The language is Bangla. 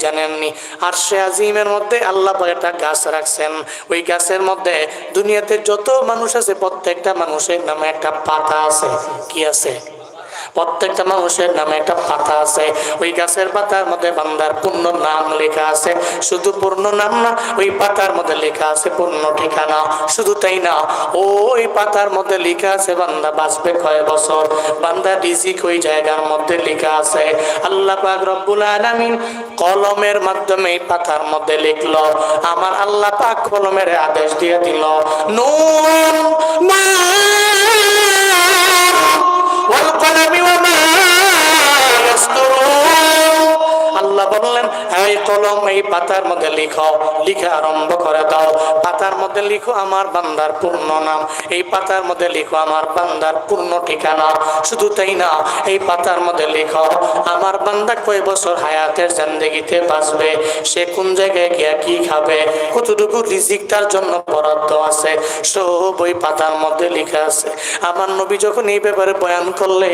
জানেননি আরশে আজিমের মধ্যে আল্লাহ পাক একটা গাছ রাখছেন। ওই গাছের মধ্যে দুনিয়াতে যত মানুষ আছে প্রত্যেকটা মানুষের নামে একটা পাতা আছে। কি আছে? প্রত্যেকটা মানুষের নামে একটা পাতা আছে। ওই গাছের পাতার মধ্যে বান্দার পূর্ণ নাম লেখা আছে। শুধু পূর্ণ নাম না, ওই পাতার মধ্যে লেখা আছে পূর্ণ ঠিকানা। শুধু তাই না, ওই পাতার মধ্যে লেখা আছে বান্দা বাঁচবে কয় বছর, বান্দা রিজিক ওই জায়গার মধ্যে লেখা আছে। আল্লাহ পাক রব্বুল আলামিন কলমের মাধ্যমে এই পাতার মধ্যে লিখলো। আমার আল্লাহ পাক কলমের আদেশ দিয়ে দিল, নুন মা আল্লাহ বললেন, এই কলম এই পাতার মধ্যে লিখো, লিখে আরম্ভ করে দাও। পাতার মধ্যে লিখো আমার বান্দার পূর্ণ নাম, এই পাতার মধ্যে লিখো আমার বান্দার পূর্ণ ঠিকানা। শুধু তাই না, এই পাতার মধ্যে লিখো আমার বান্দা কয় বছর হায়াতের জিন্দেগিতে বাঁচবে, সে কোন জায়গায় গিয়া কি খাবে, কতটুকু রিজিক তার জন্য বরাদ্দ আছে, সব ওই পাতার মধ্যে লেখা আছে। আমার নবী যখন এই ব্যাপারে বয়ান করলে